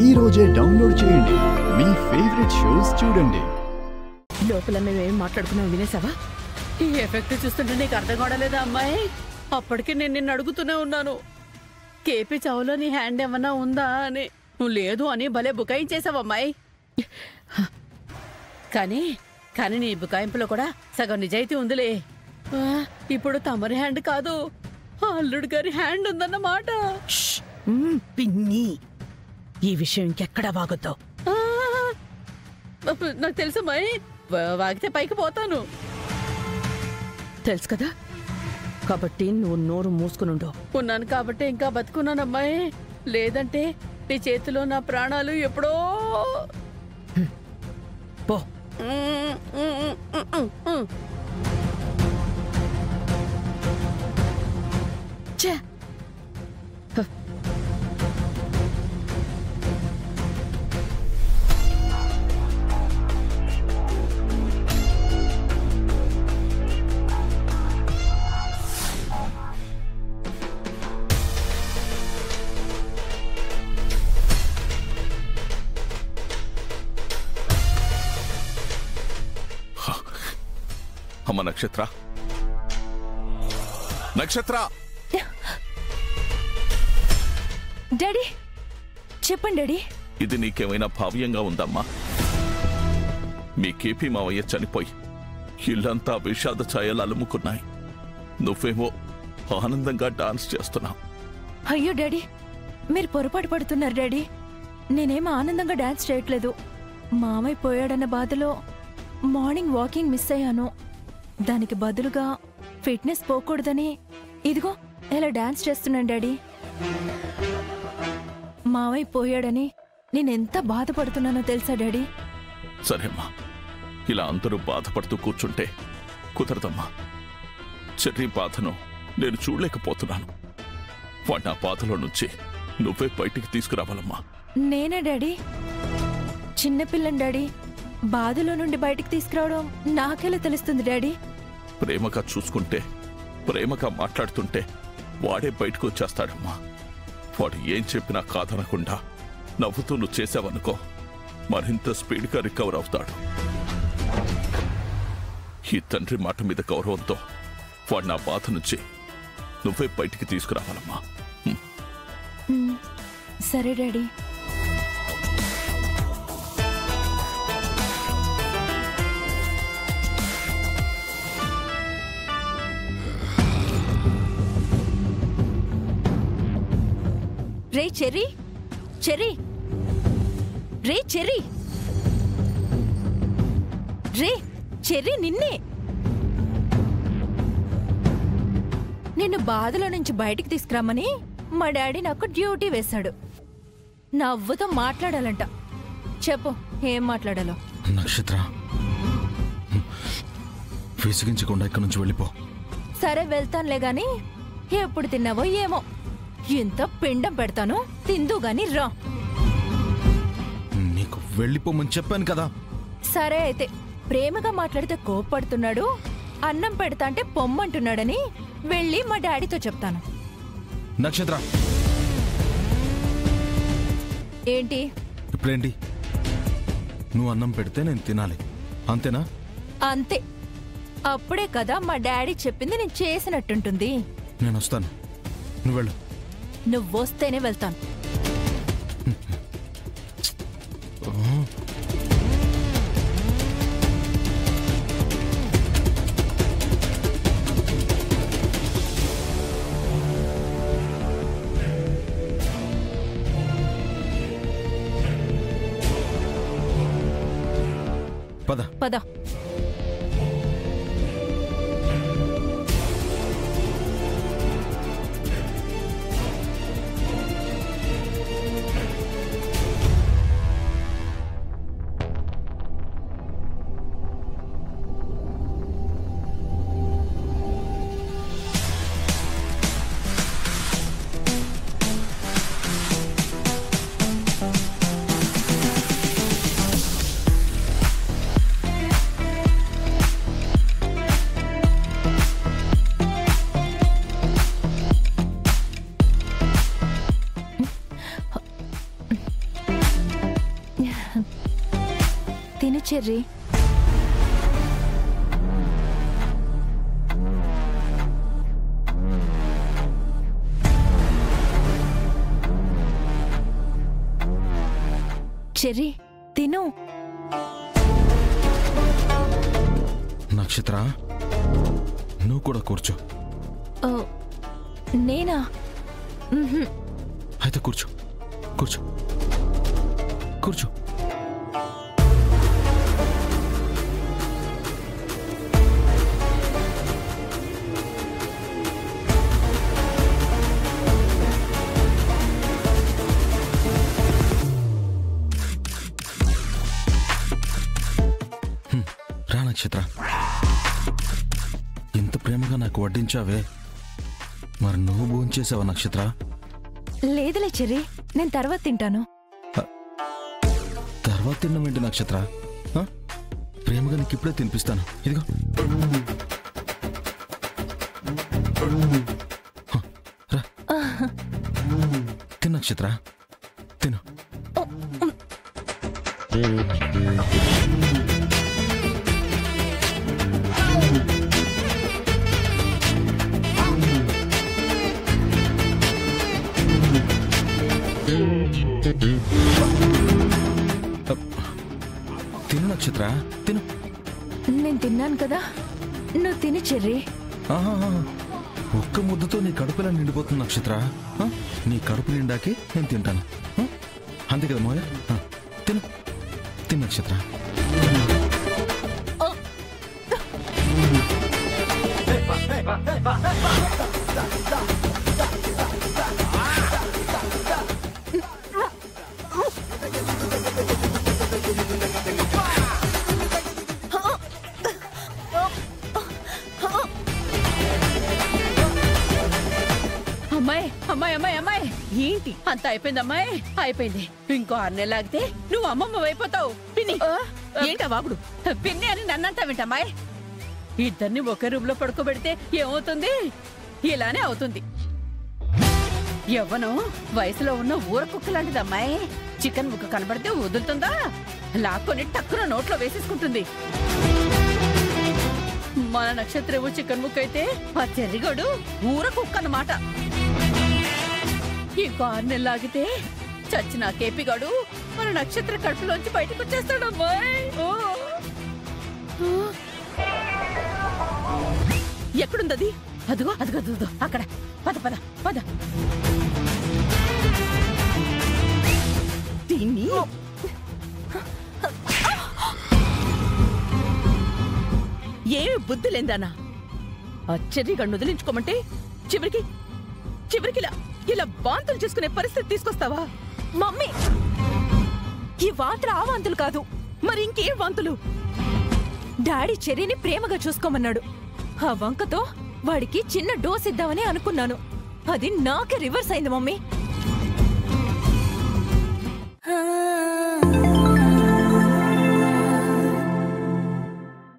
ఈ రోజే డౌన్లోడ్ చేయండి. మీ ఫేవరెట్ షోస్ చూడండి. లోపల మేమేం మాట్లాడుకున్నాం వినేసావా? ఈ ఎఫెక్ట్ చూస్తుంటే నీకు అర్థం కావడలేదా అమ్మాయి? అప్పటికి నేను నిన్ను అడుగుతూనే ఉన్నాను, కేపీ చావులో నీ హ్యాండ్ ఏమన్నా ఉందా అని. నువ్వు లేదు అని భలే బుకాయించేసావు అమ్మాయి. కానీ కానీ నీ బుకాయింపులో కూడా సగం నిజాయితీ ఉందిలే. ఇప్పుడు తమరి హ్యాండ్ కాదు, అల్లుడు గారి హ్యాండ్ ఉందన్నమాట. పిన్ని, ఈ విషయం ఇంకెక్కడా వాగుతావు? నాకు తెలుసమ్మాయి, వాగితే పైకి పోతాను. తెలుసు కదా, కాబట్టి నువ్వు నోరు మూసుకునుండు. ఉన్నాను కాబట్టి ఇంకా బతుకున్నానమ్మాయి, లేదంటే నీ చేతిలో నా ప్రాణాలు ఎప్పుడో. పో. ఛే! అమ్మ నక్షత్ర, నక్షత్ర! డాడీ చెప్పండి డాడీ. ఇది నీకేమైనా భావ్యంగా ఉందమ్మా? మీ కేపీ మావయ్య చనిపోయి ఇల్లంతా విషాద ఛాయలు అలుముకున్నాయి. నువ్వేమో ఆనందంగా డాన్స్ చేస్తున్నావు. అయ్యో డాడీ, మీరు పొరపాటు పడుతున్నారు డాడీ. నేనేం ఆనందంగా డాన్స్ చేయట్లేదు. మామయ్య పోయాడన్న బాధలో మార్నింగ్ వాకింగ్ మిస్ అయ్యాను. దానికి బదులుగా ఫిట్నెస్ పోకూడదని ఇదిగో ఇలా డాన్స్ చేస్తున్నాను డాడీ. మావయ్య పోయాడని నేనెంత బాధపడుతున్నానో తెలుసా డాడీ? సరేమ్మా, ఇలా అందరూ బాధపడుతూ కూర్చుంటే కుదరదమ్మా. చెర్రీ బాధను నేను చూడలేకపోతున్నాను. వాడి నా బాధలో నుంచి నువ్వే బయటికి తీసుకురావాలమ్మా. నేనే డాడీ? చిన్నపిల్లని డాడీ, బాధలో నుండి బయటికి తీసుకురావడం నాకెలా తెలుస్తుంది డాడీ? ప్రేమగా చూసుకుంటే, ప్రేమగా మాట్లాడుతుంటే వాడే బయటకు వచ్చేస్తాడమ్మా. వాడు ఏం చెప్పినా కాదనకుండా నవ్వుతూ నువ్వు చేసావనుకో, మరింత స్పీడ్గా రికవర్ అవుతాడు. ఈ తండ్రి మాట మీద గౌరవంతో వాడు నా బాధ నుంచి నువ్వే బయటికి తీసుకురావాలమ్మా. సరే డాడీ. రే చెర్రీ, చెర్రీ, రే చెర్రీ, రే చెర్రీ, నిన్నే. నిన్ను బాధలో నుంచి బయటికి తీసుకురామని మా డాడీ నాకు డ్యూటీ వేశాడు. నవ్వుతో మాట్లాడాలంట. చెప్పు, ఏం మాట్లాడాలో? నక్షత్ర, విసిగించకుండా ఇక్కడి నుంచి వెళ్ళిపో. సరే వెళ్తానులే గాని ఎప్పుడు తిన్నావో ఏమో, ఇంత పిండం పెడతాను, తిందు గాని రా. నీకు వెళ్ళిపోమని చెప్పాను కదా. సరే అయితే, ప్రేమగా మాట్లాడితే కోప్పడుతున్నాడు, అన్నం పెడతా అంటే పొమ్మంటున్నాడని వెళ్ళి మా డాడీతో చెప్తాను. నక్షత్ర, ఏంటి? ఇప్పుడేంటి? నువ్వు అన్నం పెడితే నేను తినాలి, అంతేనా? అంతే. అప్పుడే కదా మా డాడీ చెప్పింది నేను చేసినట్టుంటుంది. నేను వస్తాను, నువ్వు వెళ్ళు. నువ్వొస్తేనే వెళ్తాను. పద పద. తిను చెర్రీ. చెర్రీ తిను. నక్షత్ర, నువ్వు కూడా కూర్చో. నేనా? అయితే కూర్చో కూర్చో కూర్చో. రా నక్షత్ర, ఇంత ప్రేమగా నాకు వడ్డించావే, మరి నువ్వు భోంచేసావా నక్షత్ర? లేదులే చెర్రీ, నేను తర్వాత తింటాను. తర్వాత తిన్నామేంటి నక్షత్ర? ప్రేమగా నీకు ఇప్పుడే తినిపిస్తాను. ఇదిగో. రా తిను నక్షత్ర, తిను. తిను నక్షత్ర, తిను. నేను తిన్నాను కదా, నువ్వు తిని చెర్రీ. ఒక్క ముద్దతో నీ కడుపులా నిండిపోతుంది నక్షత్ర. నీ కడుపు నిండాకి నేను తింటాను, అంతే కదా మోయ? తిను తిను నక్షత్ర. అమ్మాయి అమ్మాయి అమ్మాయి అమ్మాయి, ఏంటి అంత అయిపోయింది అమ్మాయి? అయిపోయింది. ఇంకో 6 నెలలు ఆగితే నువ్వు అమ్మమ్మ అయిపోతావు. పిన్ని, ఏంటా వాగుడు? పిన్ని అని నన్నంతా వింటమ్మాయి. ఇద్దరిని ఒకే రూమ్ లో పడుకోబెడితే ఏమవుతుంది? ఇలానే అవుతుంది. యవ్వనం వయసులో ఉన్న ఊర కుక్క లాంటిది అమ్మాయి. చికెన్ ముక్క కనబడితే వదులుతుందా? లాక్కొని టక్కున నోట్లో వేసేసుకుంటుంది. మన నక్షత్రము చికెన్ ముక్క అయితే ఆ చెర్రిగోడు ఊర కుక్క అన్నమాట. ఇంకో 6 నెలలు ఆగితే చచ్చిన కేపిగాడు మన నక్షత్ర కడుపులోంచి బయటకు వచ్చేస్తాడు అమ్మాయి. ఎక్కడుందది? అదిగో అదిగో అదిగో అక్కడ. పద పద పద. దీన్ని ఏమి బుద్ధి లేదానా? ఆశ్చర్యగా వదిలించుకోమంటే చివరికి ఇలా వాంతులు చేసుకునే పరిస్థితి తీసుకొస్తావా? మమ్మీ, ఈ వాంతులు ఆ వాంతులు కాదు. మరి ఇంకేం వాంతులు? డాడీ చెర్రీని ప్రేమగా చూసుకోమన్నాడు. ఆ వంకతో వాడికి చిన్న డోస్ ఇద్దామని అనుకున్నాను. అది నాకే రివర్స్ అయింది మమ్మీ.